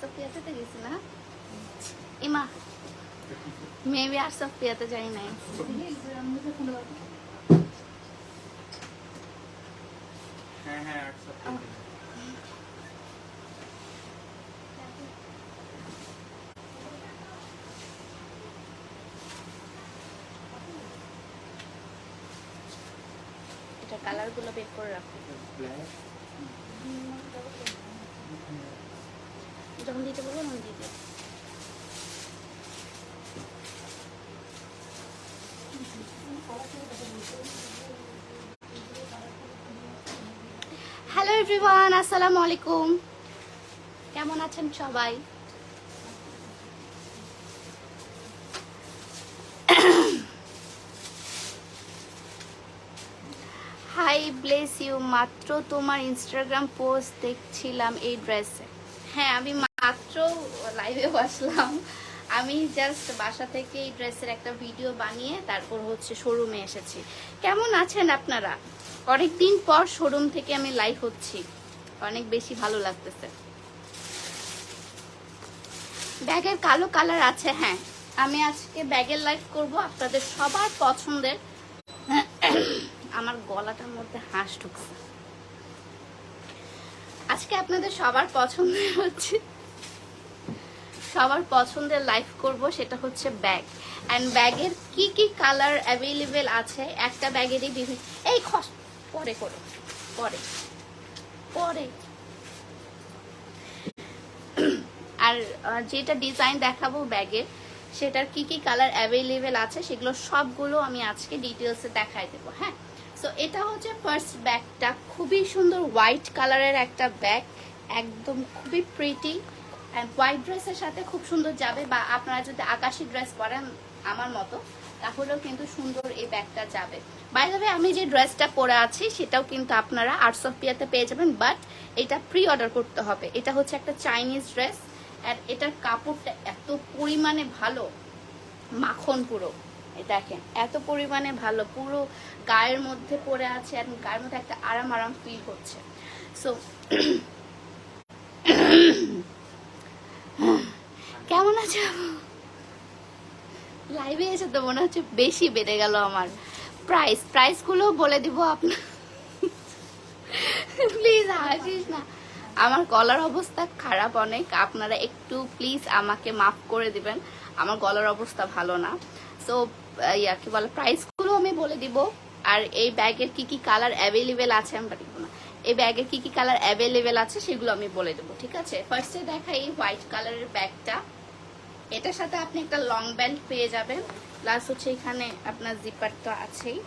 আর্টসপিয়াতে গেছি না ইমা মেবি আর্টসপিয়াতে যাই নাই। হ্যাঁ হ্যাঁ আর্টসপিয়াতে। এটা কালার গুলো বের করে রাখো যখন দিতে বলবো তখন দিতে। হ্যালো এভরিওয়ান, আসসালামু আলাইকুম। কেমন আছেন সবাই? হাই ব্লেস ইউ, মাত্র তোমার ইনস্টাগ্রাম পোস্ট দেখছিলাম এই ড্রেসে। হ্যাঁ, আমি মাত্র লাইভে বসলাম। আমি জাস্ট বাসা থেকে এই ড্রেসের একটা ভিডিও বানিয়ে তারপর হচ্ছে শোরুমে এসেছি। কেমন আছেন আপনারা? অনেকদিন পর শোরুম থেকে আমি লাইভ হচ্ছি, অনেক বেশি ভালো লাগতেছে। ব্যাগের কালো কালার আছে, হ্যাঁ আমি আজকে ব্যাগের লাইভ করব আপনাদের সবার পছন্দের। আমার গলাটার মধ্যে হাঁস ঢুকছে। আজকে আপনাদের সবার পছন্দের হচ্ছে সবার পছন্দের লাইভ করব, সেটা হচ্ছে ব্যাগ। অ্যান্ড ব্যাগের কি কি কালার অ্যাভেলেবেল আছে, একটা ব্যাগেরই বিভিন্ন। এই খস পরে করো, পরে পরে। আর যেটা ডিজাইন দেখাবো ব্যাগের, সেটার কি কি কালার অ্যাভেলেবেল আছে সেগুলো সবগুলো আমি আজকে ডিটেলসে দেখাই দেবো। হ্যাঁ, সো এটা হচ্ছে ফার্স্ট ব্যাগটা, খুবই সুন্দর হোয়াইট কালারের একটা ব্যাগ, একদম খুবই প্রিটি। অ্যান্ড হোয়াইট ড্রেসের সাথে খুব সুন্দর যাবে, বা আপনারা যদি আকাশি ড্রেস পরেন আমার মতো তাহলেও কিন্তু সুন্দর এই ব্যাগটা যাবে। বাই দ্য ওয়ে, আমি যে ড্রেসটা পরে আছি সেটাও কিন্তু আপনারা আর্টসপিয়াতে পেয়ে যাবেন, বাট এটা প্রি অর্ডার করতে হবে। এটা হচ্ছে একটা চাইনিজ ড্রেস, আর এটার কাপড়টা এত পরিমাণে ভালো, মাখন পুরো। এই দেখেন এত পরিমাণে ভালো, পুরো গায়ের মধ্যে পরে আছে, আর গায়ের মধ্যে একটা আরাম আরাম ফিল হচ্ছে। সো কেমন আছে? লাইভে এসে তো মনে হচ্ছে বেশি বেড়ে গেল আমার প্রাইসগুলো বলে দিব আপনার। প্লিজ হাসিস না, আমার গলার অবস্থা খারাপ অনেক, আপনারা একটু প্লিজ আমাকে মাফ করে দিবেন, আমার গলার অবস্থা ভালো না। সো কি বলে, প্রাইসগুলো আমি বলে দিব। আর এই ব্যাগের কি কি কালার অ্যাভেলেবেল আছে আমি বলবো না, এই ব্যাগের কি কি কালার অ্যাভেলেবেল আছে সেগুলো আমি বলে দেবো, ঠিক আছে? ফার্স্টে দেখা এই হোয়াইট কালারের ব্যাগটা, এটার সাথে আপনি একটা লং বেল্ট পেয়ে যাবেন, প্লাস হচ্ছে এখানে আপনার জিপারটা আছেই,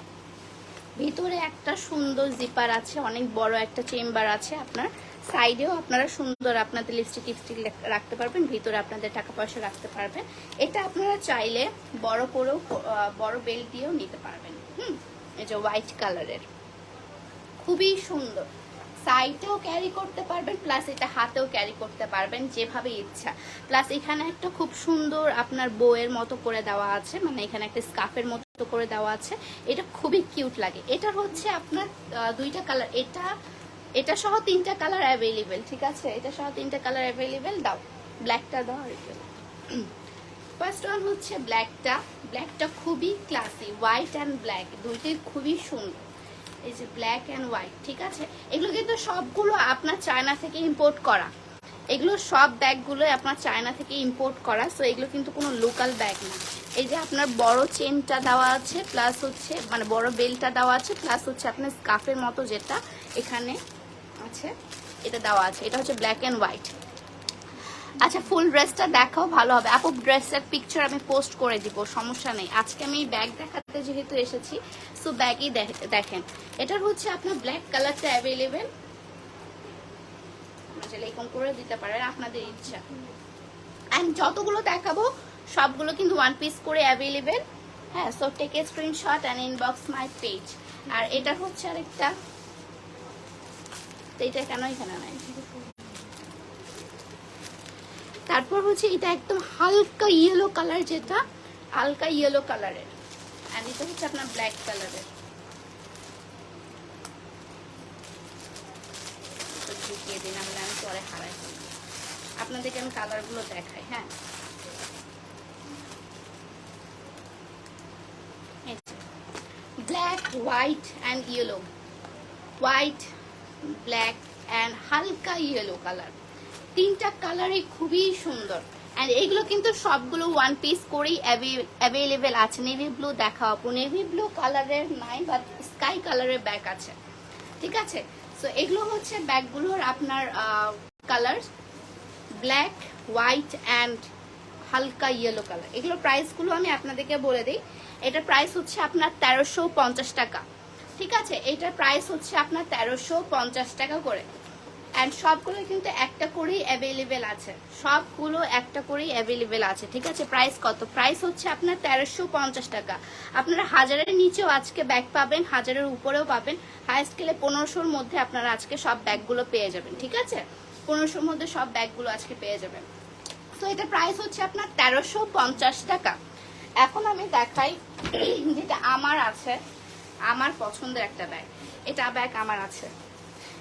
ভিতরে একটা সুন্দর জিপার আছে, অনেক বড় একটা চেম্বার আছে, আপনার সাইডেও আপনারা সুন্দর আপনাদের লিপস্টিক রাখতে পারবেন, ভিতরে আপনাদের টাকা পয়সা রাখতে পারবেন। এটা আপনারা চাইলে বড় করেও বড় বেল্ট দিয়েও নিতে পারবেন। এই যে হোয়াইট কালারের, খুবই সুন্দর, সাইডেও ক্যারি করতে পারবেন, প্লাস এটা হাতেও ক্যারি করতে পারবেন যেভাবে ইচ্ছা। প্লাস এখানে একটা খুব সুন্দর আপনার বউয়ের মতো করে দেওয়া আছে, মানে এখানে একটা স্কার্ফের মতো করে দেওয়া আছে, এটা খুবই কিউট লাগে। এটার হচ্ছে আপনার দুইটা কালার, এটা সহ তিনটা কালার অ্যাভেলেবেল, ঠিক আছে? এটা সহ তিনটা কালার অ্যাভেলেবেল। দাও ব্ল্যাকটা দাও। ফার্স্ট ওয়ান হচ্ছে ব্ল্যাকটা খুবই ক্লাসি, হোয়াইট অ্যান্ড ব্ল্যাক দুইটাই খুবই সুন্দর। এই যে ব্ল্যাক অ্যান্ড হোয়াইট, ঠিক আছে? এগুলো কিন্তু সবগুলো আপনার চায়না থেকে ইম্পোর্ট করা, এগুলো সব ব্যাগগুলো আপনার চায়না থেকে ইম্পোর্ট করা। সো এগুলো কিন্তু কোনো লোকাল ব্যাগ না। এই যে আপনার বড় চেনটা দেওয়া আছে, প্লাস হচ্ছে মানে বড় বেল্টটা দেওয়া আছে, প্লাস হচ্ছে আপনার স্কার্ফের মতো যেটা এখানে আছে এটা দেওয়া আছে, এটা হচ্ছে ব্ল্যাক অ্যান্ড হোয়াইট। আচ্ছা, ফুল ড্রেসটা দেখাও, ভালো হবে আপু। ড্রেসের পিকচার আমি পোস্ট করে দিব, সমস্যা নেই। আজকে আমি ব্যাগ দেখাতে যেহেতু এসেছি, সো ব্যাগই দেখেন। এটার হচ্ছে আপনার ব্ল্যাক কালারটা অ্যাভেলেবেল, এরকম করে দিতে পারেন আপনাদের ইচ্ছা। অ্যান্ড যতগুলো দেখাবো সবগুলো কিন্তু ওয়ান পিস করে অ্যাভেলেবেল। হ্যাঁ, so take a screenshot and inbox my page. আর এটা হচ্ছে আরেকটা, এটা কেন এখানে নাই? তারপর হচ্ছে এটা একদম হালকা ইয়েলো কালার, যেটা হালকা ইয়েলো কালারের, এন্ড এটা হচ্ছে আপনার ব্ল্যাক কালারের। ঢুকিয়ে দিন, আমি পরে হারাই ফেলবো। আপনাদেরকে আমি কালারগুলো দেখাই। হ্যাঁ, black, white and yellow, white, black and হালকা ইয়েলো কালার, তিনটা কালারই খুবই সুন্দর। অ্যান্ড এগুলো কিন্তু সবগুলো ওয়ান পিস করেই অ্যাভেলেবেল আছে। নেভি ব্লু দেখা আপু, নেভি ব্লু কালারের নাই, বাট স্কাই কালারের ব্যাগ আছে, ঠিক আছে। সো এগুলো হচ্ছে ব্যাগগুলোর আপনার কালার ব্ল্যাক, হোয়াইট অ্যান্ড হালকা ইয়েলো কালার। এগুলোর প্রাইসগুলো আমি আপনাদেরকে বলে দিই। এটার প্রাইস হচ্ছে আপনার 1350 টাকা, ঠিক আছে। এটার প্রাইস হচ্ছে আপনার 1350 টাকা করে। অ্যান্ড সবগুলো কিন্তু একটা করেই অ্যাভেলেবেল আছে, সবগুলো একটা করেই অ্যাভেলেবেল আছে, ঠিক আছে। প্রাইস কত? প্রাইস হচ্ছে আপনার 1350 টাকা। আপনারা 1000-এর নিচেও আজকে ব্যাগ পাবেন, 1000-এর উপরেও পাবেন। হাই স্কেলে 1500-র মধ্যে আপনারা আজকে সব ব্যাগগুলো পেয়ে যাবেন, ঠিক আছে। 1500-র মধ্যে সব ব্যাগগুলো আজকে পেয়ে যাবেন। তো এটা প্রাইস হচ্ছে আপনার 1350 টাকা। এখন আমি দেখাই যেটা আমার আছে, আমার পছন্দের একটা ব্যাগ। এটা ব্যাগ আমার আছে,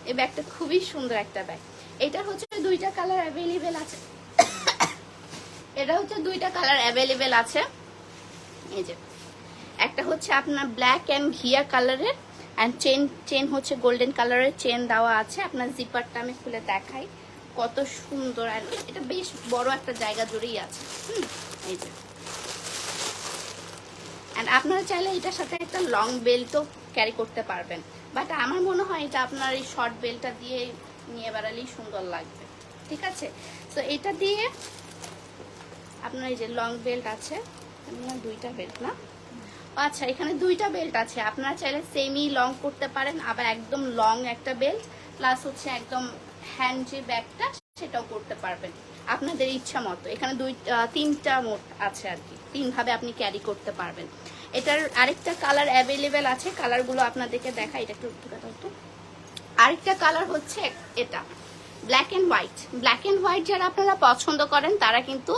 এই ব্যাগটা খুবই সুন্দর একটা ব্যাগ। এটা হচ্ছে দুইটা কালার অ্যাভেলেবেল আছে, এটা হচ্ছে দুইটা কালার অ্যাভেলেবেল আছে। এই যে একটা হচ্ছে আপনার ব্ল্যাক অ্যান্ড ঘিয়া কালারের, অ্যান্ড চেন হচ্ছে গোল্ডেন কালারের চেন দেওয়া আছে। আপনার জিপারটা আমি খুলে দেখাই, কত সুন্দর। আর এটা বেশ বড় একটা জায়গা জুড়েই আছে। এই যে, অ্যান্ড আপনারা চাইলে এটার সাথে একটা লং বেল্টও ক্যারি করতে পারবেন, বাট আমার মনে হয় এটা আপনার এই শর্ট বেল্টটা দিয়ে নিয়ে বেড়ালেই সুন্দর লাগবে, ঠিক আছে। সো এটা দিয়ে আপনার এই যে লং বেল্ট আছে, দুইটা বেল্ট না, আচ্ছা এখানে দুইটা বেল্ট আছে। আপনারা চাইলে সেমি লং করতে পারেন, আবার একদম লং একটা বেল্ট প্লাস হচ্ছে একদম হ্যান্ড যে ব্যাগটা সেটাও করতে পারবেন আপনাদের ইচ্ছা মতো। এখানে তিনটা মোট আছে আর কি, তিনভাবে আপনি ক্যারি করতে পারবেন। এটার আরেকটা কালার অ্যাভেলেবেল আছে, কালারগুলো আপনাদেরকে দেখা, এটা একটু আরেকটা কালার হচ্ছে এটা black and white. Black and white যারা আপনারা পছন্দ করেন তারা কিন্তু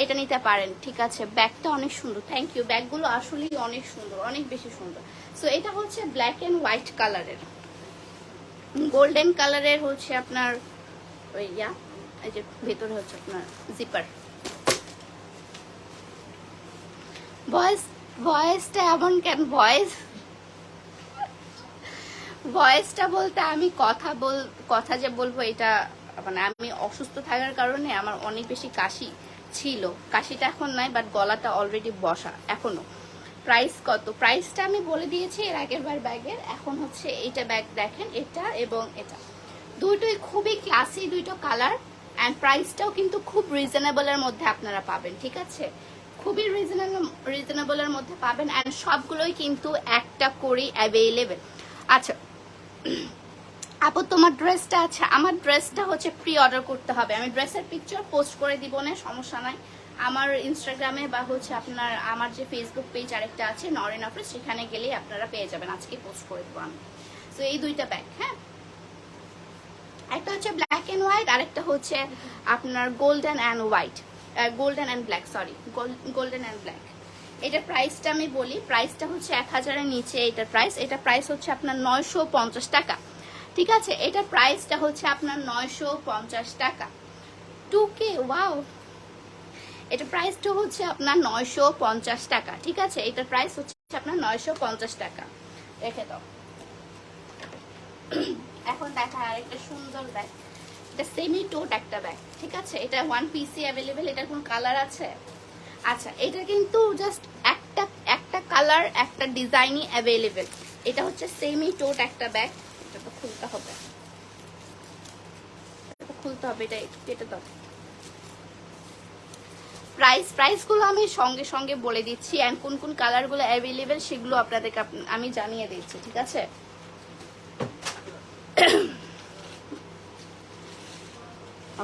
এটা নিতে পারেন, ঠিক আছে। ব্যাগটা অনেক সুন্দর, থ্যাংক ইউ। ব্যাগগুলো আসলেই অনেক সুন্দর, অনেক বেশি সুন্দর। সো এটা হচ্ছে ব্ল্যাক অ্যান্ড হোয়াইট কালারের, গোল্ডেন কালারের হচ্ছে আপনার ওই এই যে ভেতরে হচ্ছে আপনার জিপার। ভয়েসটা এমন কেন? ভয়েসটা বলতে আমি কথা যে বলবো এটা মানে আমি অসুস্থ থাকার কারণে আমার অনেক বেশি কাশি ছিল, কাশিটা এখন নাই, বাট গলাটা অলরেডি বসা এখনো। প্রাইস কত? প্রাইসটা আমি বলে দিয়েছি এর আগের বার ব্যাগের। এখন হচ্ছে এইটা ব্যাগ দেখেন, এটা এবং এটা দুটোই খুবই ক্লাসি, দুটো কালার। অ্যান্ড প্রাইসটাও কিন্তু খুব রিজনেবলের মধ্যে আপনারা পাবেন, ঠিক আছে। খুবই রিজনেবলের মধ্যে পাবেন। অ্যান্ড সবগুলোই কিন্তু একটা করে অ্যাভেলেবেল। আচ্ছা আপু তোমার ড্রেসটা, আচ্ছা আমার ড্রেসটা হচ্ছে প্রি অর্ডার করতে হবে। আমি ড্রেসের পিকচার পোস্ট করে দিব না, সমস্যা নাই। আমার ইনস্টাগ্রামে বা হচ্ছে আপনার আমার যে ফেসবুক পেজ আরেকটা আছে নরেন অফিস, সেখানে গেলেই আপনারা পেয়ে যাবেন। আজকে পোস্ট করে দেবো আমি। তো এই দুইটা ব্যাগ, হ্যাঁ, একটা হচ্ছে ব্ল্যাক অ্যান্ড হোয়াইট, আরেকটা হচ্ছে আপনার golden and white, golden and black, sorry golden and black. এটার প্রাইসটা আমি বলি, প্রাইসটা হচ্ছে 1000-এর নিচে এটার প্রাইস। এটা প্রাইস হচ্ছে আপনার 950 টাকা, ঠিক আছে। এটার প্রাইসটা হচ্ছে আপনার 950 টাকা, 2K। ওয়াও, এটা প্রাইসটা হচ্ছে আপনার 950 টাকা, ঠিক আছে। এটার প্রাইস হচ্ছে আপনার 950 টাকা। রেখে দাও। এখন দেখা আরেকটা সুন্দর ব্যাগ, এটা সেমি টোট একটা ব্যাগ, ঠিক আছে। এটা ওয়ান পিসি অ্যাভেলেবেল। এটার কোন কালার আছে? আচ্ছা এটা কিন্তু জাস্ট একটা কালার একটা ডিজাইনই অ্যাভেলেবেল। এটা হচ্ছে সেমি টোট একটা ব্যাগ। এটা তো খুলতে হবে, এটা কেটে দাও। প্রাইসগুলো আমি সঙ্গে সঙ্গে বলে দিচ্ছি, এন্ড কোন কোন কালারগুলো অ্যাভেলেবেল সেগুলো আপনাদেরকে আমি জানিয়ে দিচ্ছি, ঠিক আছে।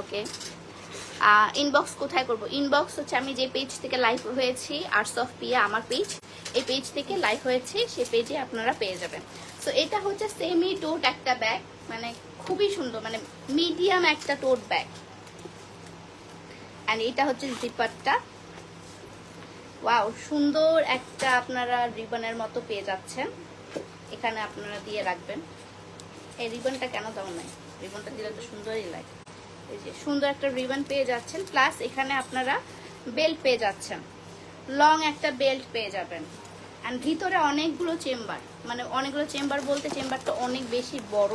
ওকে, ইনবক্স কোথায় করব? ইনবক্স হচ্ছে আমি যে পেজ থেকে লাইভ হয়েছি, আর্টস অফ পিয়া আমার পেজ, এই পেজ থেকে লাইভ হয়েছে, সেই পেজে আপনারা পেয়ে যাবেন। সো এটা হচ্ছে সেমি টোট একটা ব্যাগ, মানে খুবই সুন্দর, মানে মিডিয়াম একটা টোট ব্যাগ। অ্যান্ড এটা হচ্ছে জিপারটা, ওয়াও সুন্দর একটা আপনারা রিবনের মতো পেয়ে যাচ্ছেন, এখানে আপনারা দিয়ে রাখবেন। এই রিবনটা কেন দাও নাই? রিবনটা দিলে তো সুন্দরই লাগে। এই যে সুন্দর একটা রিবন পেয়ে যাচ্ছেন, প্লাস এখানে আপনারা বেল্ট পেয়ে যাচ্ছেন, লং একটা বেল্ট পেয়ে যাবেন। অ্যান্ড ভিতরে অনেকগুলো চেম্বার, মানে অনেকগুলো চেম্বার বলতে চেম্বারটা অনেক বেশি বড়,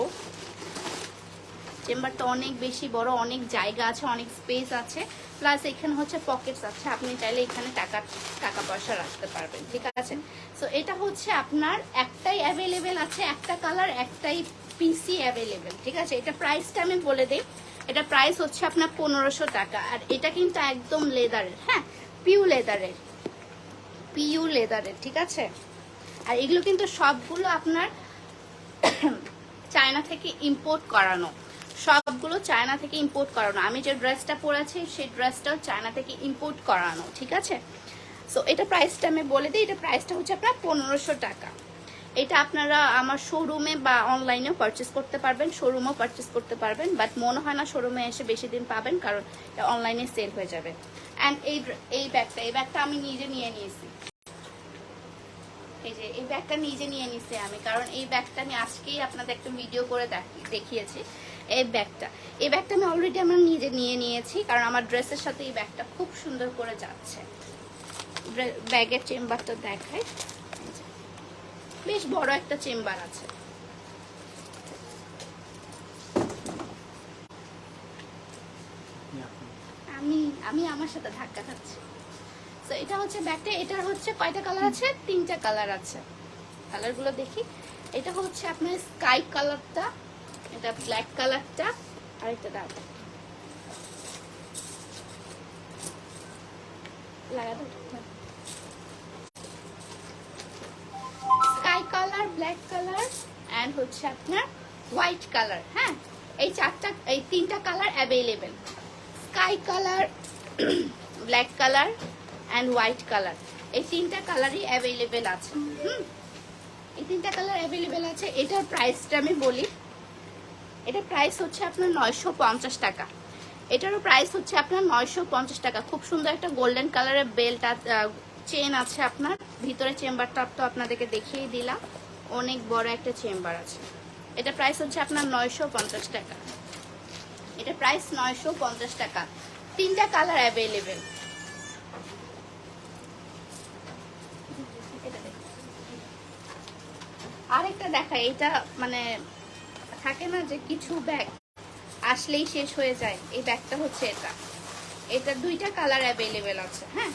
চেম্বারটা অনেক বেশি বড়, অনেক জায়গা আছে, অনেক স্পেস আছে, প্লাস এখানে হচ্ছে পকেটস আছে, আপনি চাইলে এখানে টাকা পয়সা রাখতে পারবেন, ঠিক আছে। সো এটা হচ্ছে আপনার একটাই অ্যাভেলেবেল আছে, একটা কালার একটাই পিসি অ্যাভেলেবেল, ঠিক আছে। এটা প্রাইসটা আমি বলে দিই, এটা প্রাইস হচ্ছে আপনার 1500 টাকা। আর এটা কিন্তু একদম লেদারের, হ্যাঁ, পিওর লেদারের, ঠিক আছে। আর এগুলো কিন্তু সবগুলো আপনার চায়না থেকে ইম্পোর্ট করানো, সবগুলো চায়না থেকে ইম্পোর্ট করানো। আমি যে ড্রেসটা পরেছি সেই ড্রেসটাও চায়না থেকে ইম্পোর্ট করানো, ঠিক আছে। সো এটা প্রাইসটা আমি বলে দিই, এটা প্রাইসটা হচ্ছে আপনার 1500 টাকা। এটা আপনারা আমার শোরুমে বা অনলাইনেও পারচেস করতে পারবেন, শোরুমেও পারচেস করতে পারবেন, বাট মনে হয় না শোরুমে এসে বেশি দিন পাবেন, কারণ এটা অনলাইনে সেল হয়ে যাবে। অ্যান্ড এই ব্যাগটা আমি নিজে নিয়ে নিয়েছি, এই যে এই ব্যাগটা নিজে নিয়ে নিছি আমি, কারণ এই ব্যাগটা আমি আজকেই আপনাদের একটা ভিডিও করে দেখিয়েছি। এই ব্যাগটা আমি অলরেডি আমার নিজে নিয়ে নিয়েছি, কারণ আমার ড্রেসের সাথে এই ব্যাগটা খুব সুন্দর করে যাচ্ছে। ব্যাগের চেম্বারটা দেখায়, বেশ বড় একটা চেম্বার আছে। আমি আমার সাথে ধাক্কা খাচ্ছি। তো এটা হচ্ছে ব্যাগটা, এটার হচ্ছে কয়টা কালার আছে? 3টা কালার আছে। কালারগুলো দেখি, এটা হচ্ছে আপনার স্কাই কালারটা, এটা ব্ল্যাক কালারটা, আর এটা দাও লাগাতে, sky colour, black colour and হচ্ছে আপনার হোয়াইট কালার। হ্যাঁ, এই 3টা colour available, sky colour, black colour and white colour, এই 3টা কালারই অ্যাভেলেবেল আছে। এই 3টা কালার অ্যাভেলেবেল আছে। এটার প্রাইসটা আমি বলি, এটার প্রাইস হচ্ছে আপনার 950 টাকা। এটারও প্রাইস হচ্ছে আপনার 950 টাকা। খুব সুন্দর একটা গোল্ডেন কালারের বেল্ট চেন আছে আপনার ভিতরে, চেম্বারটা তো আপনাদেরকে দেখিয়ে দিলাম, অনেক বড় একটা চেম্বার আছে। এটা প্রাইস হচ্ছে আপনার 950 টাকা। এটা প্রাইস 950 টাকা। 3টা কালার অ্যাভেলেবেল। আরেকটা দেখা, এটা মানে থাকে না যে কিছু ব্যাগ আসলেই শেষ হয়ে যায়, এই ব্যাগটা হচ্ছে এটা 2টা কালার অ্যাভেলেবেল আছে। হ্যাঁ,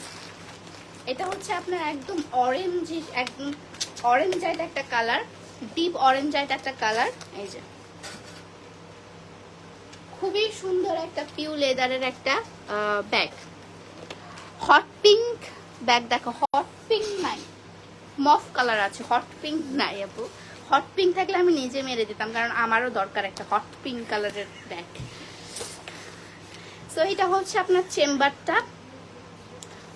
এটা হচ্ছে আপনার একদম অরেঞ্জাইট একটা কালার, ডিপ অরেঞ্জাইট একটা কালার। এই যে খুবই সুন্দর একটা পিউ লেদারের একটা ব্যাগ, হট পিঙ্ক ব্যাগ। দেখো, হট পিঙ্ক নাই, মফ কালার আছে, হট পিঙ্ক নাই আপু। হট পিঙ্ক থাকলে আমি নিজে মেরে দিতাম, কারণ আমারও দরকার একটা হট পিঙ্ক কালারের ব্যাগ। সো এটা হচ্ছে আপনার চেম্বারটা।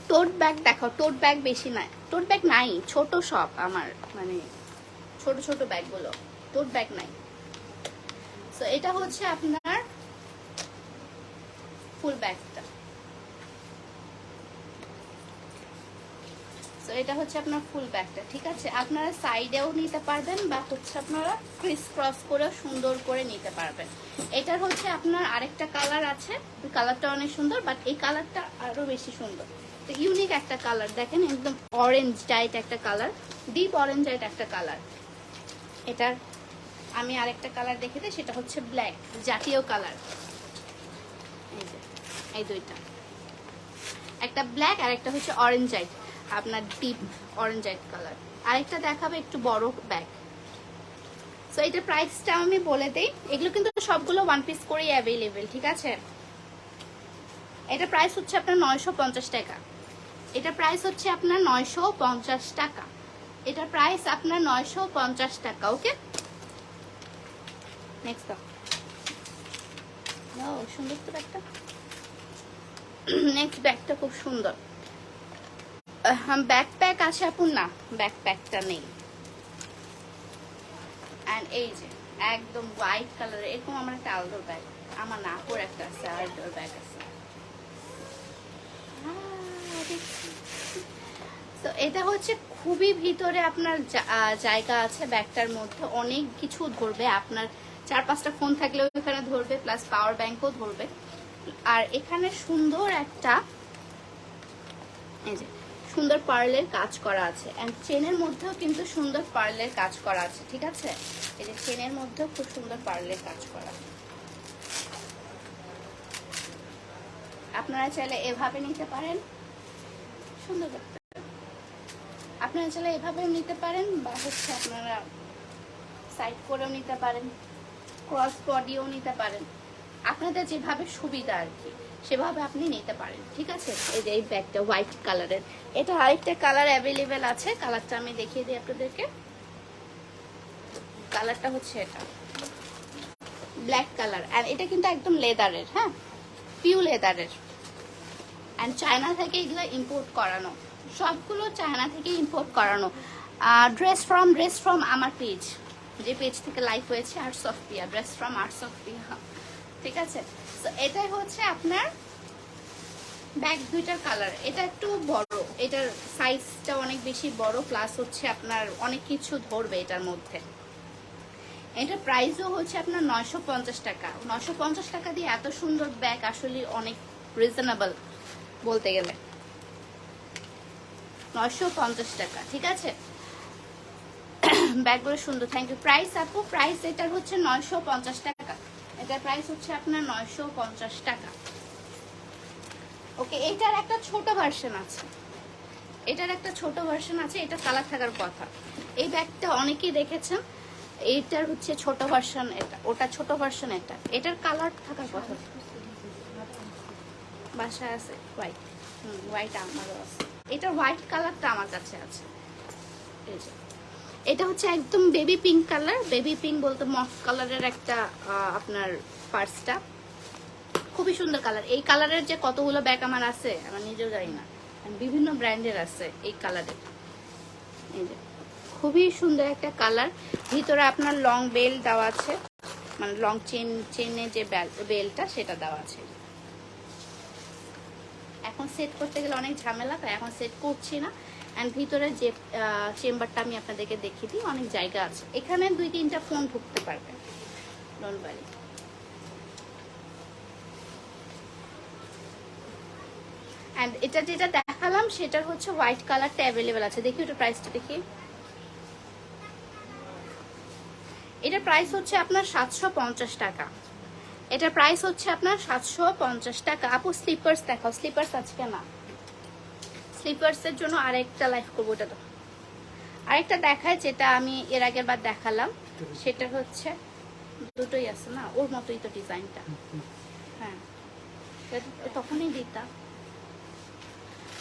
টোট ব্যাগ দেখো, টোট ব্যাগ বেশি নাই, টোট ব্যাগ নাই, ছোট সব আমার, মানে ছোট ছোট ব্যাগগুলো, টোট ব্যাগ নাই। সো এটা হচ্ছে আপনার ফুল ব্যাগটা। সো এটা হচ্ছে আপনার ফুল ব্যাগটা, ঠিক আছে। আপনারা সাইডেও নিতে পারবেন বা হচ্ছে আপনারা ক্রিস ক্রস করেও সুন্দর করে নিতে পারবেন। এটার হচ্ছে আপনার আরেকটা কালার আছে, কালারটা অনেক সুন্দর, বাট এই কালারটা আরো বেশি সুন্দর। তো ইউনিক একটা কালার, দেখেন একদম অরেঞ্জ টাইট একটা কালার, ডিপ অরেঞ্জ টাইট একটা কালার। এটার আমি আরেকটা কালার দেখে দিই, সেটা হচ্ছে ব্ল্যাক জাতীয় কালার। এই যে এই দুইটা, একটা ব্ল্যাক আর একটা হচ্ছে অরেঞ্জাইট, আপনার ডিপ অরেঞ্জাইট কালার। আরেকটা দেখাবে একটু বড় ব্যাগ। সো এটা প্রাইসটা আমি বলে দেই, এগুলো কিন্তু সবগুলো ওয়ান পিস করেই অ্যাভেলেবেল, ঠিক আছে। এটা প্রাইস হচ্ছে আপনার 950 টাকা। এটা প্রাইস হচ্ছে আপনার 950 টাকা। এটা প্রাইস আপনার 950 টাকা। ওকে, নেক্সট দাও। সুন্দর তো ব্যাগটা। নেক্সট ব্যাগটা খুব সুন্দর, ব্যাকপ্যাক আছে আপু? না, ব্যাকপ্যাকটা নেই। অ্যান্ড এই যে একদম হোয়াইট কালারের এরকম আমার একটা আউটডোর ব্যাগ, আমার না আপুর একটা আছে আউটডোর ব্যাগ আছে। তো এটা হচ্ছে খুবই ভিতরে আপনার জায়গা আছে, ব্যাগটার মধ্যে অনেক কিছু ধরবে, আপনার 4-5টা ফোন থাকলেও এখানে ধরবে, প্লাস পাওয়ার ব্যাংকও ধরবে। আর এখানে সুন্দর একটা এই যে সুন্দর পার্লের কাজ করা আছে, এন্ড চেনের মধ্যেও কিন্তু সুন্দর পার্লের কাজ করা আছে, ঠিক আছে? এই যে চেনের মধ্যেও খুব সুন্দর পার্লের কাজ করা। আপনারা চাইলে এভাবে নিতে পারেন, সুন্দর দেখতে। আপনারা চাইলে এভাবেও নিতে পারেন, বা হচ্ছে আপনারা সাইড করেও নিতে পারেন, ক্রস বডিও নিতে পারেন, আপনাদের যেভাবে সুবিধা আর কি সেভাবে আপনি নিতে পারেন, ঠিক আছে? এই যে এই ব্যাগটা হোয়াইট কালারের, এটা আরেকটা কালার অ্যাভেলেবেল আছে, কালারটা আমি দেখিয়ে দিই আপনাদেরকে। কালারটা হচ্ছে এটা ব্ল্যাক কালার, আর এটা কিন্তু একদম লেদারের, হ্যাঁ, পিউ লেদারের, অ্যান্ড চায়না থেকে এগুলো ইম্পোর্ট করানো, সবগুলো চায়না থেকে ইম্পোর্ট করানো। ড্রেস ফ্রম আমার পেজ, যে পেজ থেকে লাইভ হয়েছে arts of Piya, dress from arts of Piya, ঠিক আছে? তো এটাই হচ্ছে আপনার ব্যাগ দুইটার কালার। এটা একটু বড়, এটার সাইজটা অনেক বেশি বড়, প্লাস হচ্ছে আপনার অনেক কিছু ধরবে এটার মধ্যে। এটা প্রাইসও হচ্ছে আপনার 950 টাকা। 950 টাকা দিয়ে এত সুন্দর ব্যাগ আসলে অনেক রিজনেবল বলতে গেলে। 950 টাকা, ঠিক আছে? ব্যাগগুলো সুন্দর, থ্যাংক ইউ। প্রাইস আপু, প্রাইস এটার হচ্ছে 950 টাকা। এটার প্রাইস হচ্ছে আপনার 950 টাকা। ওকে, এটার একটা ছোট ভার্সন আছে, এটার একটা ছোট ভার্সন আছে, এটা কালার থাকার কথা। এই ব্যাগটা অনেকেই দেখেছেন, এইটার হচ্ছে ছোট ভার্সন, এটা ওটা ছোট ভার্সন, এটা এটার কালার থাকার কথা। বাসায় আছে হোয়াইট, হোয়াইট আমারও আছে, এটা হোয়াইট কালারটা আমার কাছে আছে। এই যে এটা হচ্ছে একদম baby pink colour, baby pink বলতে মফ কালারের একটা আপনার পার্সটা, খুবই সুন্দর কালার। এই কালারের যে কতগুলো ব্যাগ আমার আছে আমার নিজেও জানি না, বিভিন্ন ব্র্যান্ডের আছে এই কালারের। এই যে খুবই সুন্দর একটা কালার, ভিতরে আপনার লং বেল দেওয়া আছে, মানে লং চেনে যে বেলটা সেটা দেওয়া আছে। এখন সেট করতে গেলে অনেক ঝামেলা, তাই এখন সেট করছি না। অ্যান্ড ভিতরে যে চেম্বারটা আমি আপনাদেরকে দেখিয়ে দিই, অনেক জায়গা আছে, এখানে 2-3টা ফোন ঢুকতে পারবে, ডোন্ট ওয়ারি। অ্যান্ড এটা যেটা দেখালাম সেটার হচ্ছে হোয়াইট কালারটা অ্যাভেলেবেল আছে, দেখি ওটা প্রাইসটা দেখি। এটার প্রাইস হচ্ছে আপনার 750 টাকা। এটার প্রাইস হচ্ছে আপনার 750 টাকা। আপু স্লিপার্স দেখাও, স্লিপার্স আজকে না, স্লিপার্সের জন্য আরেকটা লাইভ করবো। ওটা তো আরেকটা দেখায়, যেটা আমি এর আগের বার দেখালাম, সেটা হচ্ছে দুটোই আছে না, ওর মতোই তো ডিজাইনটা, হ্যাঁ তখনই দিতাম।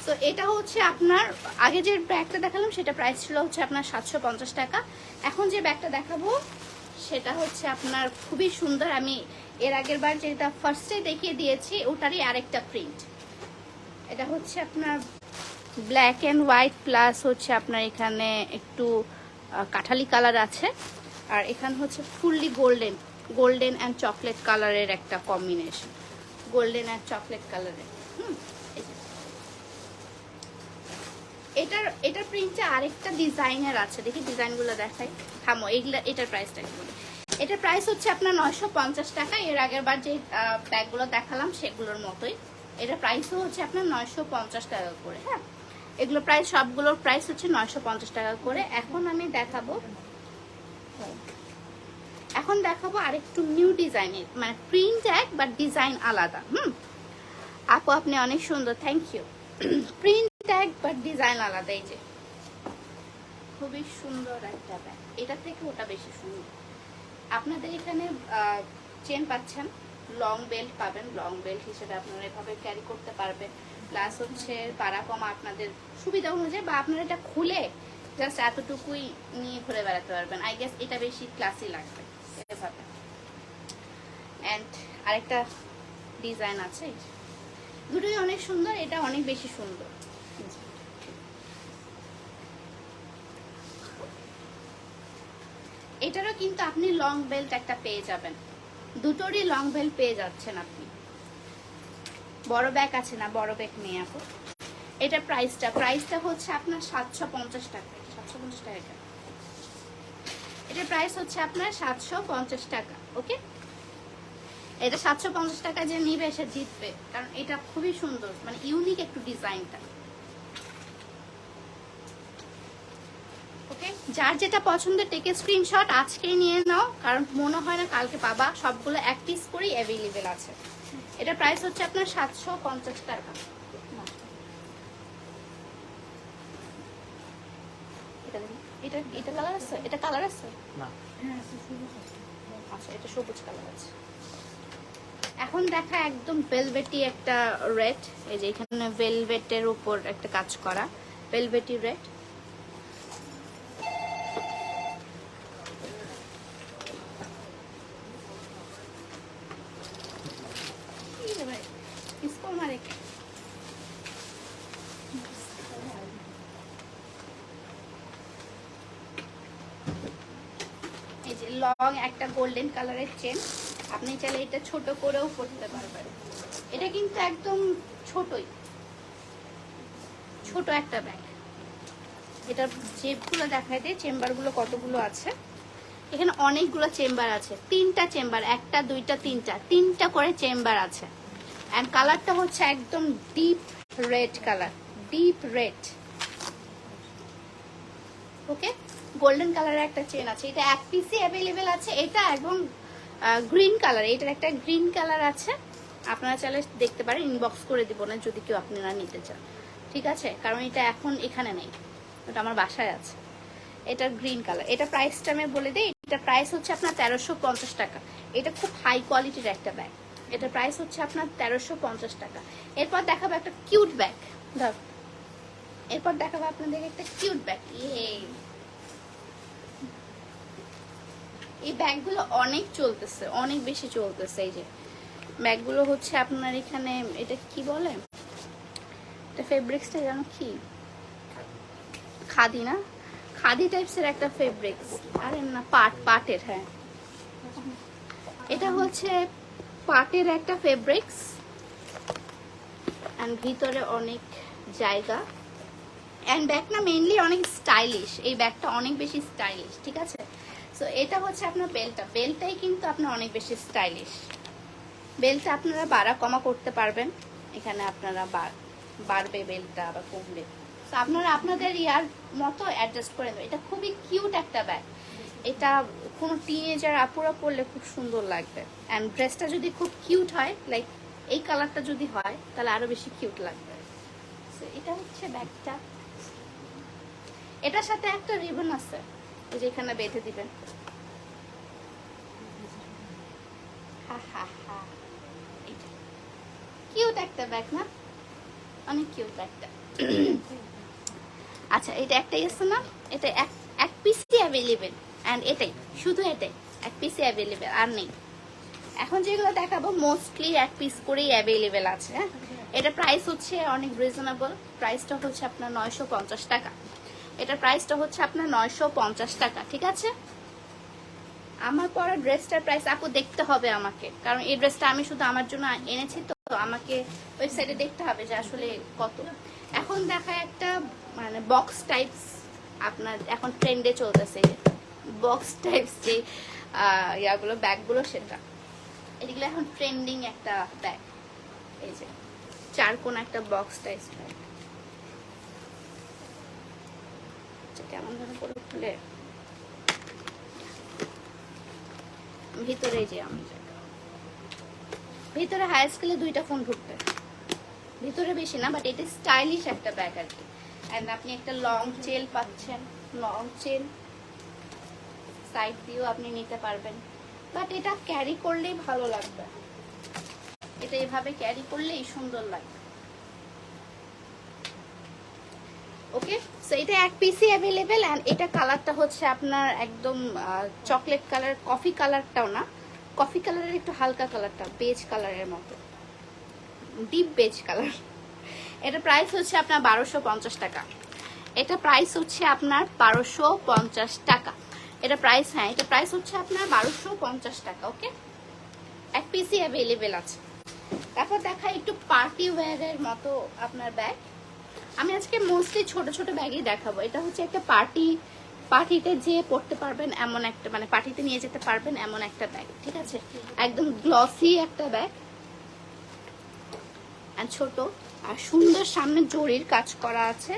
তো এটা হচ্ছে আপনার আগে যে ব্যাগটা দেখালাম সেটা প্রাইস ছিল হচ্ছে আপনার 750 টাকা। এখন যে ব্যাগটা দেখাবো সেটা হচ্ছে আপনার খুবই সুন্দর, আমি এর আগের বার যেটা ফার্স্টে দেখিয়ে দিয়েছি ওটারই আরেকটা প্রিন্ট। এটা হচ্ছে আপনার ব্ল্যাক অ্যান্ড হোয়াইট, প্লাস হচ্ছে আপনার এখানে একটু কাঠালি কালার আছে, আর এখানে হচ্ছে ফুললি গোল্ডেন অ্যান্ড চকলেট কালারের একটা কম্বিনেশন, গোল্ডেন অ্যান্ড চকলেট কালারের। এটার প্রিন্টটা আরেকটা ডিজাইনের আছে, দেখি ডিজাইনগুলো দেখাই, থামো এইগুলো। এটার প্রাইসটা কি বলি, এটার প্রাইস হচ্ছে আপনার 950 টাকা। এর আগের বার যে ব্যাগগুলো দেখালাম সেগুলোর মতোই, এটার প্রাইসও হচ্ছে আপনার 950 টাকা করে, হ্যাঁ এগুলো প্রাইস সবগুলোর প্রাইস হচ্ছে 950 টাকা করে। এখন আমি দেখাবো আরেকটু নিউ ডিজাইনের, মানে প্রিন্ট এক বাট ডিজাইন আলাদা। আপু আপনি অনেক সুন্দর, থ্যাংক ইউ। প্রিন্ট এক বাট ডিজাইন আলাদা। এই যে খুবই সুন্দর একটা ব্যাগ, এটা থেকে ওটা বেশি সুন্দর। আপনাদের এখানে চেন পাচ্ছেন, লং বেল্ট পাবেন, লং বেল্ট হিসেবে আপনারা এভাবে ক্যারি করতে পারবেন, প্লাস হচ্ছে পাড়া কমা আপনাদের সুবিধা অনুযায়ী, বা আপনারা এটা খুলে জাস্ট এতটুকুই নিয়ে ঘুরে বেড়াতে পারবেন। আই গেস এটা বেশি ক্লাসি লাগবে এভাবে। অ্যান্ড আরেকটা ডিজাইন আছে, দুটোই অনেক সুন্দর, এটা অনেক বেশি সুন্দর। এটারও কিন্তু আপনি লং বেল্ট একটা পেয়ে যাবেন, দুটোরই লং বেল্ট পেয়ে যাচ্ছেন আপনি। বড় ব্যাগ আছে না, বড় ব্যাগ নিয়ে আপু। এটা প্রাইসটা হচ্ছে আপনার 750 টাকা। 750 টাকা, এটার প্রাইস হচ্ছে আপনার 750 টাকা। ওকে, এটা 750 টাকা যে নিবে সে জিতবে, কারণ এটা খুবই সুন্দর, মানে ইউনিক একটু ডিজাইনটা। ওকে, যার যেটা পছন্দের টেকে স্ক্রিনশট আজকেই নিয়ে নাও, কারণ মনে হয় না কালকে পাবা। সবগুলো এক পিস করেই অ্যাভেলেবেল আছে। এটা প্রাইস হচ্ছে আপনার 750 টাকা। এটা এটা কালার আছে, এটা কালার আছে না। আচ্ছা, এটা সবুজ কালার আছে। এখন দেখা একদম ভেলভেটি একটা রেড, এই যে এখানে ভেলভেটের উপর একটা কাজ করা ভেলভেটি রেড। এই যে লং একটা গোল্ডেন কালারের চেন, আপনি চাইলে এটা ছোট করেও পড়তে পারবেন। এটা কিন্তু একদম ছোটই, ছোট একটা ব্যাগ। এটা জেবগুলো দেখাই দেয়, চেম্বারগুলো কতগুলো আছে। এখানে অনেকগুলো চেম্বার আছে, 3টা চেম্বার, 1টা 2টা 3টা করে চেম্বার আছে। এন্ড কালারটা হচ্ছে একদম deep red colour, deep red. Okay, golden কালারের একটা চেন আছে, এটা এক পিসই অ্যাভেলেবেল আছে। এটা এবং গ্রিন কালার, এটার একটা গ্রিন কালার আছে। আপনারা চাইলে দেখতে পারেন, ইনবক্স করে দিব না যদি কেউ আপনারা নিতে চান, ঠিক আছে? কারণ এটা এখন এখানে নেই, ওটা আমার বাসায় আছে। এটা গ্রিন কালার, এটা প্রাইসটা আমি বলে দিই। এটা প্রাইস হচ্ছে আপনার 1350 টাকা। এটা খুব হাই কোয়ালিটির একটা ব্যাগ। এটা প্রাইস হচ্ছে আপনার 1350 টাকা। এরপর দেখাবো একটা কিউট ব্যাগ, ধর। এরপর দেখাবো আপনাদের একটা কিউট ব্যাগ। এই ব্যাগগুলো অনেক চলতেছে, অনেক বেশি চলতেছে। এই যে ব্যাগগুলো হচ্ছে আপনার এখানে, এটা কি বলে, এটা ফেব্রিক্সটা জানো কি? খাদি না, খাদি টাইপসের একটা ফেব্রিক্স। আরে না, পাটের, হ্যাঁ এটা হচ্ছে পাটের একটা ফেব্রিক্স। এন্ড ভিতরে অনেক জায়গা। এন্ড ব্যাগটা মেইনলি অনেক স্টাইলিশ, এই ব্যাগটা অনেক বেশি স্টাইলিশ, ঠিক আছে? সো এটা হচ্ছে আপনার বেলটা, বেলটাই কিন্তু আপনার অনেক বেশি স্টাইলিশ। বেলটা আপনারা বাড়া কমা করতে পারবেন, এখানে আপনারা বাড়বে বেলটা বা কমবে, তো আপনারা আপনাদের ইয়ার মতো অ্যাডজাস্ট করে নেবেন। এটা খুবই কিউট একটা ব্যাগ, এটা কোনো টিনেজার আপুরা পরলে খুব সুন্দর লাগবে। অ্যান্ড ড্রেসটা যদি খুব কিউট হয়, লাইক এই কালারটা যদি হয়, তাহলে আরো বেশি কিউট লাগবে। সো এটা হচ্ছে ব্যাগটা। এটার সাথে একটা রিবন আছে, এই যে এখানে বেঁধে দিবেন। কিউট একটা ব্যাগ না, অনেক কিউট ব্যাগটা। আচ্ছা, এটা একটাই আছে না, এটা এক পিসই অ্যাভেলেবেল। এন্ড এটাই, শুধু এটাই এক পিসই অ্যাভেলেবেল, আর নেই। এখন যেগুলো দেখাবো মোস্টলি এক পিস করেই অ্যাভেলেবেল আছে। হ্যাঁ, এটা প্রাইস হচ্ছে অনেক রিজনেবল, প্রাইসটা হচ্ছে আপনার 950 টাকা। এটা প্রাইসটা হচ্ছে আপনার 950 টাকা, ঠিক আছে? আমার পরা ড্রেসটার প্রাইস আপু দেখতে হবে আমাকে, কারণ এই ড্রেসটা আমি শুধু আমার জন্য এনেছি, তো আমাকে ওয়েবসাইটে দেখতে হবে যে আসলে কত। এখন দেখা একটা মানে বক্স টাইপস, আপনার এখন ট্রেন্ডে চলতেছে বক্স টাইপস যে ইয়াগুলো, ব্যাগগুলো, সেটা এগুলো এখন ট্রেন্ডিং একটা ব্যাগ। এই যে চারকোনা একটা বক্স টাইপস ব্যাগ, কেমন ধরনের করে খুলে ভিতরে, যে আমি ভিতরে হাই স্কেলে 2টা ফোন ঢুকবে, ভিতরে বেশি না, বাট এটা স্টাইলিশ একটা ব্যাগ আর কি। এন্ড আপনি একটা লং চেন পাচ্ছেন, লং চেন সাইড দিয়েও আপনি নিতে পারবেন। বাট এটা ক্যারি করলেই ভালো লাগবে, এটা এভাবে ক্যারি করলেই সুন্দর লাগবে। ওকে, সো এটা এক পিসই অ্যাভেলেবেল। এন্ড এটা কালারটা হচ্ছে আপনার একদম চকলেট কালার, কফি কালারটাও না, কফি কালারের একটু হালকা কালারটা, বেজ কালারের মতো, ডিপ বেজ কালার। এটা প্রাইস হচ্ছে আপনার 1250 টাকা। এটা প্রাইস হচ্ছে আপনার 1250 টাকা। এটা প্রাইস, হ্যাঁ এটা প্রাইস হচ্ছে আপনার 1250 টাকা। ওকে, এক পিসই অ্যাভেলেবেল আছে। তারপর দেখা একটু পার্টি ওয়্যারের মতো আপনার ব্যাগ। আমি আজকে মোস্টলি ছোট ছোট ব্যাগই দেখাবো। এটা হচ্ছে একটা পার্টি পার্টিতে যেয়ে পড়তে পারবেন এমন একটা, মানে পার্টিতে নিয়ে যেতে পারবেন এমন একটা ব্যাগ, ঠিক আছে? একদম গ্লসি একটা ব্যাগ, আর ছোট আর সুন্দর, সামনে জরির কাজ করা আছে।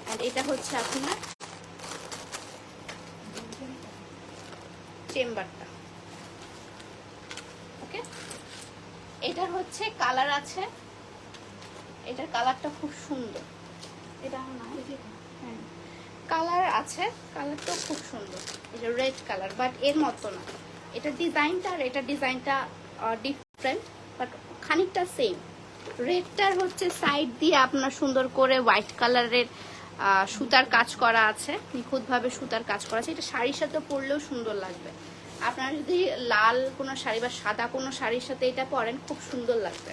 আর এটা হচ্ছে আপনার চেম্বারটা, ওকে? এটার হচ্ছে কালার আছে, এটার কালারটা খুব সুন্দর, এটা না, হ্যাঁ কালার আছে, কালারটাও খুব সুন্দর, এটা রেড কালার, বাট এর মতো না, এটা ডিজাইনটা আর এটা ডিজাইনটা ডিফারেন্ট, বাট খানিকটা সেম। রেডটার হচ্ছে সাইড দিয়ে আপনার সুন্দর করে হোয়াইট কালারের সুতার কাজ করা আছে, নিখুঁতভাবে সুতার কাজ করা আছে। এটা শাড়ির সাথে পরলেও সুন্দর লাগবে। আপনারা যদি লাল কোনো শাড়ি বা সাদা কোনো শাড়ির সাথে এটা পরেন খুব সুন্দর লাগবে।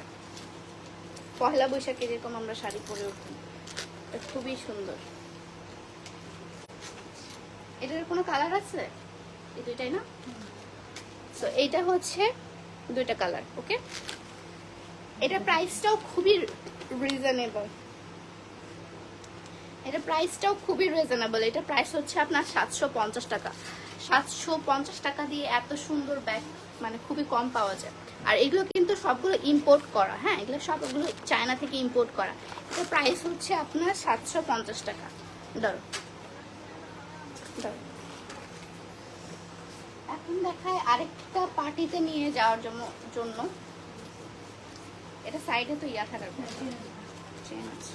পহেলা বৈশাখে যেরকম আমরা শাড়ি পরে উঠি, এটা খুবই সুন্দর। এটার কোনো কালার আছে? এই দুইটাই না? সো এইটা হচ্ছে দুইটা কালার, ওকে? এটা প্রাইসটাও খুবই রিজনেবল, এটা প্রাইসটাও খুবই রিজনেবল। এটা প্রাইস হচ্ছে আপনার 750 টাকা। 750 টাকা দিয়ে এত সুন্দর ব্যাগ মানে খুবই কম পাওয়া যায়। আর এগুলো কিন্তু সবগুলো ইম্পোর্ট করা, হ্যাঁ এগুলো সবগুলো চায়না থেকে ইম্পোর্ট করা। এটা প্রাইস হচ্ছে আপনার 750 টাকা। ধরো ধরো, এখন দেখায় আরেকটা পার্টিতে নিয়ে যাওয়ার জন্য। এটা সাইডে তো ইয়া থাকার চেন আছে,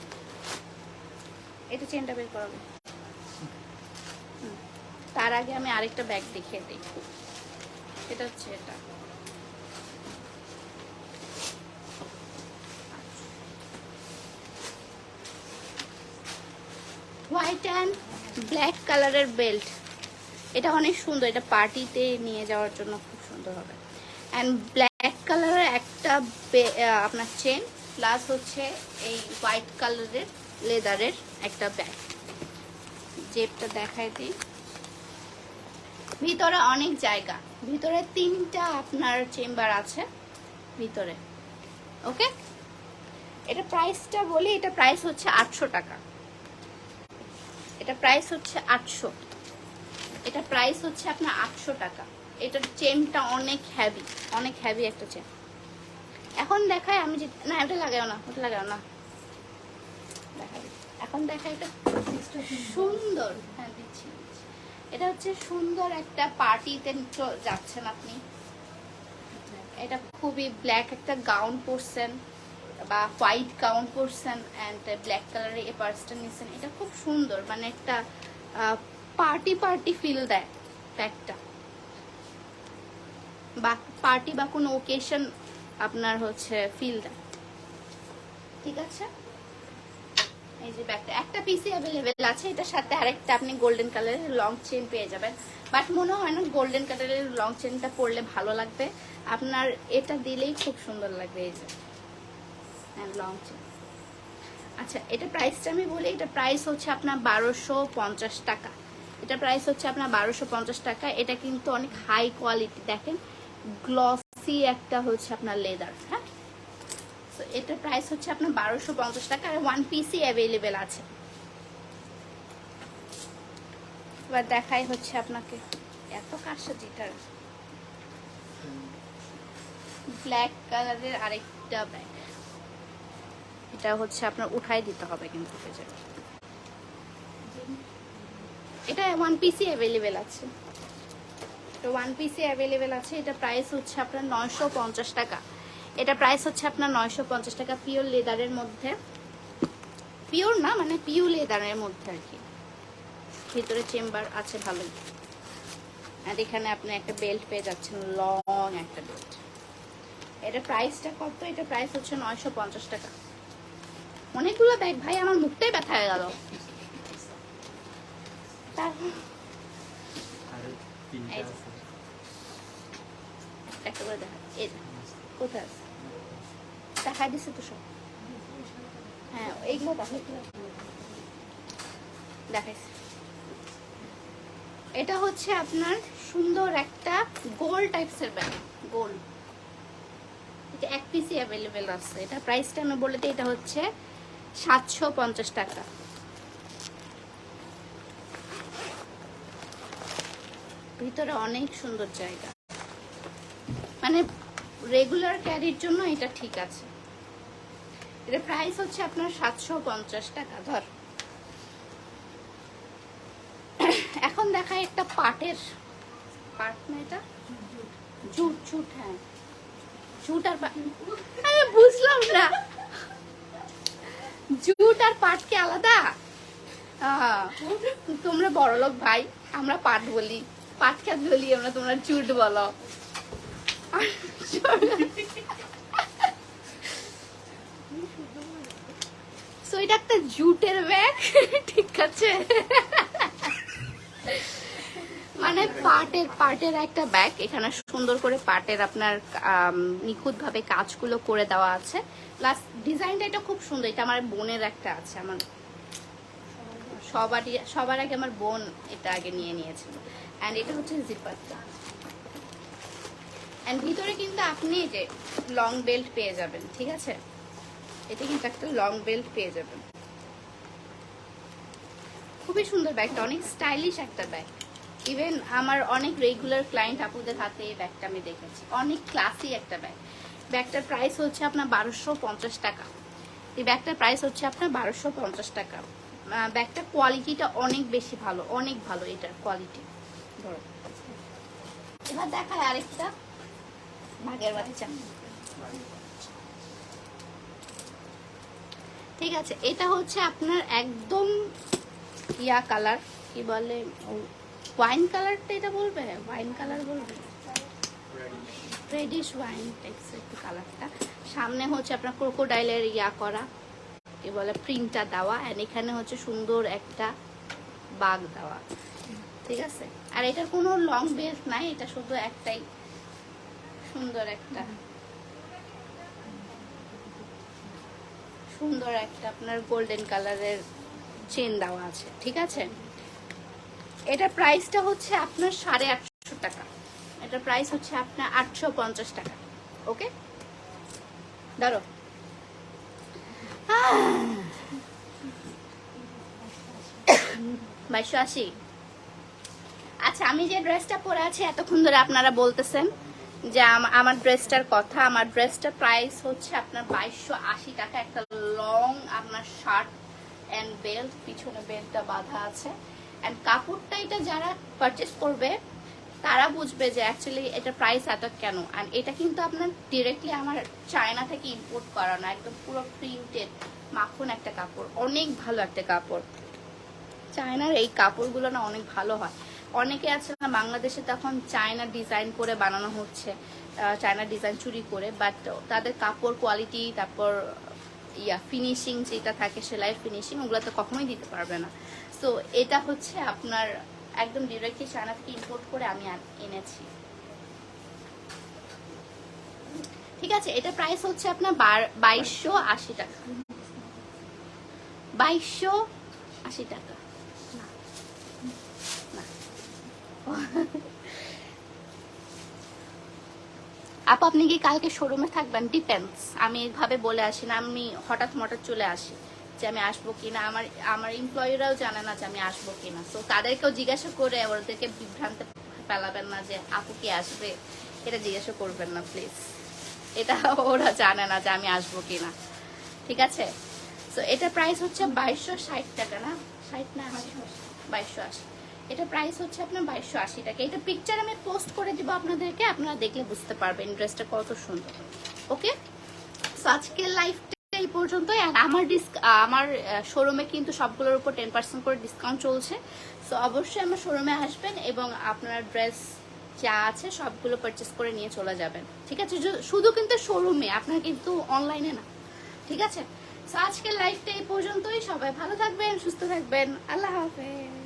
এটা চেনটা বের করাবো। তার আগে আমি আরেকটা ব্যাগ দেখিয়ে দিই, এটা হচ্ছে এটা। হোয়াইট অ্যান্ড ব্ল্যাক কালারের বেল্ট, এটা অনেক সুন্দর, এটা পার্টিতে নিয়ে যাওয়ার জন্য খুব সুন্দর হবে। অ্যান্ড ব্ল্যাক কালারের একটা আপনার চেন, প্লাস হচ্ছে এই হোয়াইট কালারের লেদারের একটা ব্যাগ। জেবটা দেখাই দিই। ভিতরে অনেক জায়গা, ভিতরে 3টা আপনার চেম্বার আছে ভিতরে, ওকে? এটা প্রাইসটা বলি, এটা প্রাইস হচ্ছে 800 টাকা। এটা প্রাইস হচ্ছে 800, এটা প্রাইস হচ্ছে আপনার 800 টাকা। এটার চেনটা অনেক হেভি একটা চেন। এখন দেখায় আমি যে, না ওটা লাগাও না, ওটা লাগাও না, দেখাই এখন দেখায় এটা সুন্দর। হ্যাঁ দিচ্ছি। এটা হচ্ছে সুন্দর একটা পার্টিতে যাচ্ছেন আপনি, এটা খুবই ব্ল্যাক একটা গাউন পরছেন বা হোয়াইট গাউন পরছেন অ্যান্ড ব্ল্যাক কালারের এই পার্সটা নিচ্ছেন, এটা খুব সুন্দর, মানে একটা পার্টি ফিল দেয় ব্যাগটা, বা পার্টি বা কোনো ওকেশন আপনার হচ্ছে ফিল দেয়, ঠিক আছে? এই যে ব্যাগটা একটা পিসি অ্যাভেলেবেল আছে, এটার সাথে আরেকটা আপনি গোল্ডেন কালারের লং চেন পেয়ে যাবেন, বাট মনে হয় না গোল্ডেন কালারের লং চেনটা পরলে ভালো লাগবে আপনার, এটা দিলেই খুব সুন্দর লাগবে। এই যে লং চেন। আচ্ছা, এটা প্রাইসটা আমি বলি, এটা প্রাইস হচ্ছে আপনার 1250 টাকা। এটা প্রাইস হচ্ছে আপনার 1250 টাকা। এটা কিন্তু অনেক হাই কোয়ালিটি, দেখেন গ্লসি একটা হচ্ছে আপনার লেদার, হ্যাঁ? সো এটার প্রাইস হচ্ছে আপনার 1250 টাকা, আর 1 পিসই অ্যাভেলেবেল আছে। এবার দেখাই হচ্ছে আপনাকে, এত কাশা যেটার ব্ল্যাক কালারের আরেকটা ব্যাগ, এটা হচ্ছে আপনার উঠাই দিতে হবে কিন্তু, এটা 1 পিসই অ্যাভেলেবেল আছে, তো 1 পিসই অ্যাভেলেবেল আছে। এটা প্রাইস হচ্ছে আপনার 950 টাকা। এটা প্রাইস হচ্ছে আপনার 950 টাকা, পিওর লেদারের মধ্যে, পিওর না মানে পিওর লেদারের মধ্যে আর কি, ভিতরে চেম্বার আছে ভালোই। আর এখানে আপনি একটা বেল্ট পেয়ে যাচ্ছেন, লং একটা বেল্ট। এটা প্রাইসটা কত? এটা প্রাইস হচ্ছে 950 টাকা। অনেকগুলো ব্যাগ ভাই, আমার মুখটাই ব্যথা হয়ে গেল। একটা করে দেখা, এই কোথায় আছে দেখাই দিচ্ছে তো সব, হ্যাঁ এইগুলো দেখাইছে। এটা হচ্ছে আপনার সুন্দর একটা গোল টাইপসের ব্যাগ, গোল, এটা 1 পিসই অ্যাভেলেবেল আছে। এটা প্রাইসটা আমি বলে দিই, এটা হচ্ছে 750 টাকা। ভিতরে অনেক সুন্দর জায়গা, মানে রেগুলার ক্যারির জন্য এটা ঠিক আছে। এটা প্রাইস হচ্ছে আপনার 750 টাকা ধর। এখন দেখায় একটা পাটের, পাট না এটা জুট, জুট, হ্যাঁ জুট আর পাট, আমি বুঝলাম না জুট আর পাট কি আলাদা? তোমরা বড়লোক ভাই, আমরা পাট বলি, পাট খাত বলি আমরা, তোমরা জুট বলো। সো এটা একটা জুটের ব্যাগ, ঠিক আছে, মানে পাটের একটা ব্যাগ। এখানে সুন্দর করে পাটের আপনার নিখুঁত ভাবে কাজগুলো করে দেওয়া আছে, প্লাস ডিজাইনটা এটা খুব সুন্দর। এটা আমার বোনের একটা আছে, আমার সবার আগে আমার বোন এটা আগে নিয়ে নিয়েছিল। অ্যান্ড এটা হচ্ছে জিপারটা, অ্যান্ড ভিতরে কিন্তু আপনি যে লং বেল্ট পেয়ে যাবেন, ঠিক আছে, এটা কিন্তু একটা লং বেল্ট পেয়ে যাবেন। খুবই সুন্দর ব্যাগটা, অনেক স্টাইলিশ একটা ব্যাগ। ইভেন আমার অনেক রেগুলার ক্লায়েন্ট আপুদের হাতে এই ব্যাগটা আমি দেখেছি, অনেক ক্লাসি একটা ব্যাগ। ব্যাগটার প্রাইস হচ্ছে আপনার 1250 টাকা। এই ব্যাগটার প্রাইস হচ্ছে আপনার 1250 টাকা। ব্যাগটার কোয়ালিটিটা অনেক বেশি ভালো, অনেক ভালো এটার কোয়ালিটি। ধরো এবার দেখায় আরেকটা বাঘের বাচ্চা, ঠিক আছে। এটা হচ্ছে আপনার একদম ইয়া কালার, কি বলে, ওয়াইন কালারটা এটা বলবে, ওয়াইন কালার বলবে, রেডিশ ওয়াইন টাইপস একটু কালারটা। সামনে হচ্ছে আপনার ক্রোকোডাইলের ইয়া করা, কি বলে, প্রিন্টটা দেওয়া, এন্ড এখানে হচ্ছে সুন্দর একটা বাঘ দেওয়া, ঠিক আছে। আর এটার কোনো লং বেল্ট নাই, এটা শুধু একটাই সুন্দর একটা আপনার গোল্ডেন কালারের চেন দেওয়া আছে, ঠিক আছে। এটার প্রাইসটা হচ্ছে আপনার 850 টাকা। এটার প্রাইস হচ্ছে আপনার 850 টাকা। ওকে, ধরো। 2280। আচ্ছা, আমি যে ড্রেসটা পরে আছি এতক্ষণ ধরে আপনারা বলতেছেন যে আমার ড্রেসটার কথা। আমার ড্রেসটার প্রাইস হচ্ছে আপনার 2280 টাকা। একটা লং আপনার শার্ট এন্ড বেল্ট, পিছনে বেল্টটা বাঁধা আছে। এন্ড কাপড়টা এটা যারা পারচেস করবে তারা বুঝবে যে অ্যাকচুয়ালি এটা প্রাইস এত কেন। আর এটা কিন্তু আপনার ডিরেক্টলি আমার চায়না থেকে ইম্পোর্ট করা না, একদম পুরো প্রিন্টেড মাখন একটা কাপড়, অনেক ভালো একটা কাপড়। চায়নার এই কাপড়গুলো না অনেক ভালো হয়। অনেকে আছে না বাংলাদেশে তখন চায়না ডিজাইন করে বানানো হচ্ছে, চায়না ডিজাইন চুরি করে, বাট তাদের কাপড় কোয়ালিটি, তারপর ফিনিশিং যেটা থাকে, সেলাই ফিনিশিং, ওগুলো তো কখনোই দিতে পারবে না। সো এটা হচ্ছে আপনার একদম ডিরেক্টলি চায়না থেকে ইম্পোর্ট করে আমি এনেছি, ঠিক আছে। এটা প্রাইস হচ্ছে আপনার 2280 টাকা। 2280 টাকা। আপু আপনি কি কালকে শোরুমে থাকবেন? ডিপেন্ডস, আমি এইভাবে বলে আসি না, আমি হঠাৎ চলে আসি যে আমি আসবো কিনা। আমার এমপ্লয়িরাও জানে না যে আমি আসবো কিনা। তো তাদেরকেও জিজ্ঞাসা করে ওদেরকে বিভ্রান্তে ফেলাবেন না যে আপু কি আসবে, এটা জিজ্ঞাসা করবেন না প্লিজ। এটা ওরা জানে না যে আমি আসবো কিনা, ঠিক আছে। তো এটা প্রাইস হচ্ছে 2260 টাকা, না 60 না 2280। এটা প্রাইস হচ্ছে আপনার 2280 টাকা। এটা পিকচার আমি পোস্ট করে দিব আপনাদেরকে, আপনারা দেখলে বুঝতে পারবেন ড্রেসটা কত সুন্দর। ওকে, সো আজকের লাইফটা এই পর্যন্তই। আর আমার শোরুমে কিন্তু সবগুলোর উপর 10% করে ডিসকাউন্ট চলছে। সো অবশ্যই আমার শোরুমে আসবেন এবং আপনার ড্রেস যা আছে সবগুলো পারচেস করে নিয়ে চলে যাবেন, ঠিক আছে। শুধু কিন্তু শোরুমে, আপনার কিন্তু অনলাইনে না, ঠিক আছে। সো আজকের লাইফটা এই পর্যন্তই। সবাই ভালো থাকবেন, সুস্থ থাকবেন, আল্লাহ হাফেজ।